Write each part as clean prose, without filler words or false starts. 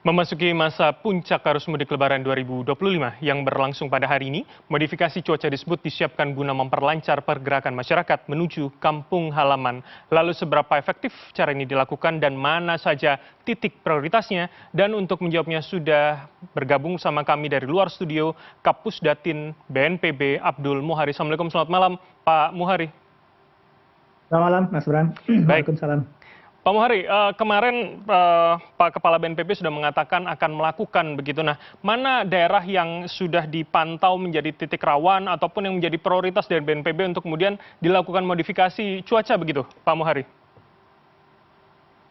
Memasuki masa puncak arus mudik Lebaran 2025 yang berlangsung pada hari ini, modifikasi cuaca disebut disiapkan guna memperlancar pergerakan masyarakat menuju kampung halaman. Lalu seberapa efektif cara ini dilakukan dan mana saja titik prioritasnya? Dan untuk menjawabnya sudah bergabung sama kami dari luar studio, Kapusdatin BNPB Abdul Muhari. Assalamualaikum, selamat malam Pak Muhari. Selamat malam, Mas Bram. Baik. Waalaikumsalam. Pak Muhari, kemarin Pak Kepala BNPB sudah mengatakan akan melakukan begitu. Nah, mana daerah yang sudah dipantau menjadi titik rawan ataupun yang menjadi prioritas dari BNPB untuk kemudian dilakukan modifikasi cuaca begitu, Pak Muhari?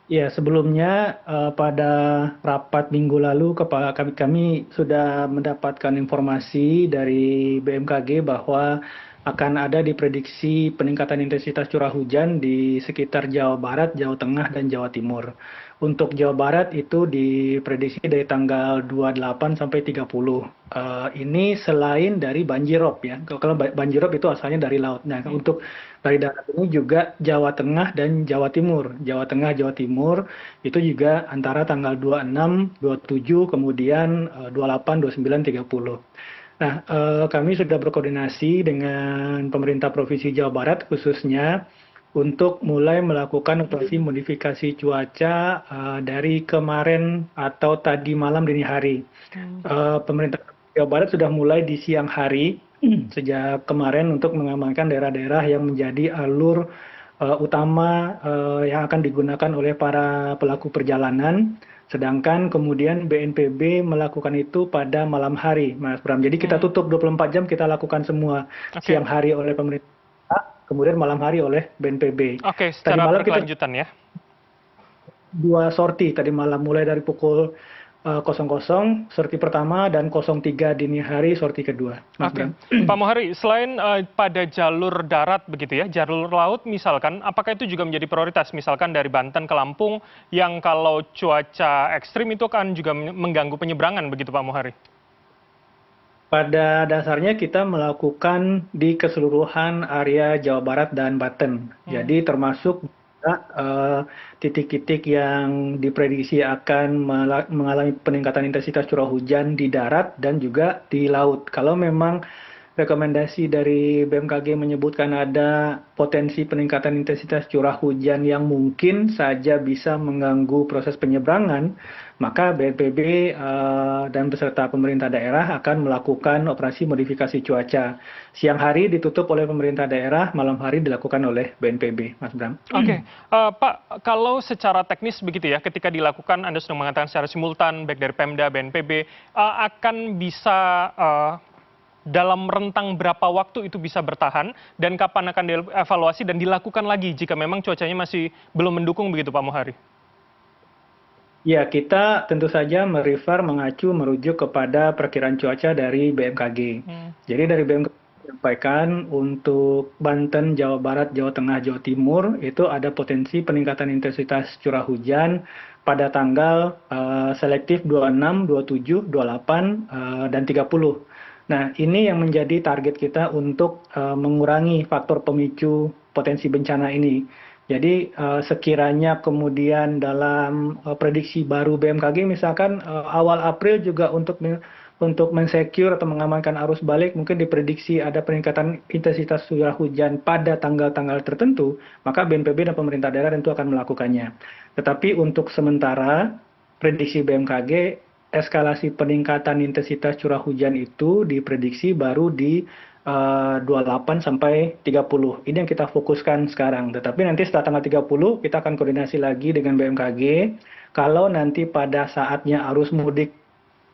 Ya, sebelumnya pada rapat minggu lalu kami sudah mendapatkan informasi dari BMKG bahwa akan ada diprediksi peningkatan intensitas curah hujan di sekitar Jawa Barat, Jawa Tengah, dan Jawa Timur. Untuk Jawa Barat itu diprediksi dari tanggal 28 sampai 30. Ini selain dari banjirop ya. Kalau banjirop itu asalnya dari laut. Nah, untuk dari darat ini juga Jawa Tengah dan Jawa Timur. Jawa Tengah, Jawa Timur itu juga antara tanggal 26, 27, kemudian 28, 29, 30. Nah, kami sudah berkoordinasi dengan pemerintah Provinsi Jawa Barat khususnya untuk mulai melakukan operasi modifikasi cuaca dari kemarin atau tadi malam dini hari. Pemerintah Jawa Barat sudah mulai di siang hari sejak kemarin untuk mengamankan daerah-daerah yang menjadi alur utama yang akan digunakan oleh para pelaku perjalanan. Sedangkan kemudian BNPB melakukan itu pada malam hari, Mas Bram. Jadi kita tutup 24 jam, kita lakukan semua. Siang hari oleh pemerintah, kemudian malam hari oleh BNPB. Oke, Tadi secara malam berkelanjutan ya. 2 sorti tadi malam, mulai dari pukul 00, sorti pertama, dan 03 dini hari, sorti kedua. Mas Bram. Pak Muhari, selain pada jalur darat begitu ya, jalur laut misalkan, apakah itu juga menjadi prioritas? Misalkan dari Banten ke Lampung, yang kalau cuaca ekstrim itu kan juga mengganggu penyeberangan begitu Pak Muhari? Pada dasarnya kita melakukan di keseluruhan area Jawa Barat dan Banten. Jadi termasuk titik-titik yang diprediksi akan mengalami peningkatan intensitas curah hujan di darat dan juga di laut. Kalau memang rekomendasi dari BMKG menyebutkan ada potensi peningkatan intensitas curah hujan yang mungkin saja bisa mengganggu proses penyeberangan, maka BNPB dan beserta pemerintah daerah akan melakukan operasi modifikasi cuaca. Siang hari ditutup oleh pemerintah daerah, malam hari dilakukan oleh BNPB, Mas Bram. Oke, Pak, kalau secara teknis begitu ya, ketika dilakukan, Anda sudah mengatakan secara simultan, baik dari Pemda, BNPB, akan bisa dalam rentang berapa waktu itu bisa bertahan, dan kapan akan dievaluasi dan dilakukan lagi jika memang cuacanya masih belum mendukung begitu Pak Muhari? Ya, kita tentu saja mengacu merujuk kepada perkiraan cuaca dari BMKG. Jadi dari BMKG menyampaikan untuk Banten, Jawa Barat, Jawa Tengah, Jawa Timur itu ada potensi peningkatan intensitas curah hujan pada tanggal selektif 26, 27, 28, dan 30. Nah, ini yang menjadi target kita untuk mengurangi faktor pemicu potensi bencana ini. Jadi sekiranya kemudian dalam prediksi baru BMKG misalkan awal April juga untuk mensecure atau mengamankan arus balik mungkin diprediksi ada peningkatan intensitas curah hujan pada tanggal-tanggal tertentu, maka BNPB dan pemerintah daerah tentu akan melakukannya. Tetapi untuk sementara prediksi BMKG eskalasi peningkatan intensitas curah hujan itu diprediksi baru di 28 sampai 30. Ini yang kita fokuskan sekarang. Tetapi nanti setelah tanggal 30 kita akan koordinasi lagi dengan BMKG. Kalau nanti pada saatnya arus mudik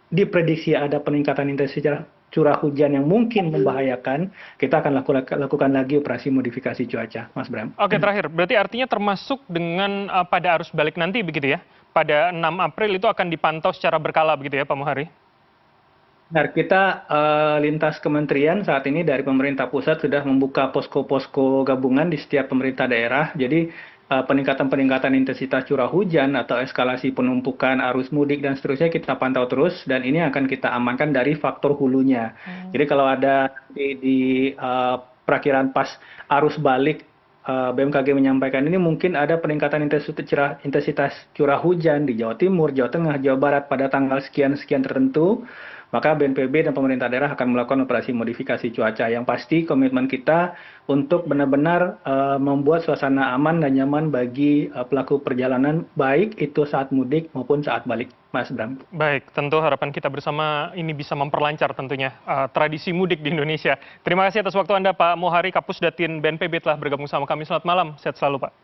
diprediksi ada peningkatan intensitas curah hujan yang mungkin membahayakan, kita akan lakukan lagi operasi modifikasi cuaca, Mas Bram. Oke, terakhir, berarti artinya termasuk dengan pada arus balik nanti begitu ya? Pada 6 April itu akan dipantau secara berkala begitu ya Pak Muhari? Nah, kita lintas kementerian saat ini dari pemerintah pusat sudah membuka posko-posko gabungan di setiap pemerintah daerah. Jadi peningkatan intensitas curah hujan atau eskalasi penumpukan arus mudik dan seterusnya kita pantau terus, dan ini akan kita amankan dari faktor hulunya. Jadi kalau ada di perakiraan pas arus balik BMKG menyampaikan ini mungkin ada peningkatan intensitas curah hujan di Jawa Timur, Jawa Tengah, Jawa Barat pada tanggal sekian-sekian tertentu, maka BNPB dan pemerintah daerah akan melakukan operasi modifikasi cuaca. Yang pasti komitmen kita untuk benar-benar membuat suasana aman dan nyaman bagi pelaku perjalanan, baik itu saat mudik maupun saat balik, Mas Bram. Baik, tentu harapan kita bersama ini bisa memperlancar tentunya tradisi mudik di Indonesia. Terima kasih atas waktu Anda, Pak Mohari, Kapusdatin BNPB telah bergabung sama kami. Selamat malam, sehat selalu Pak.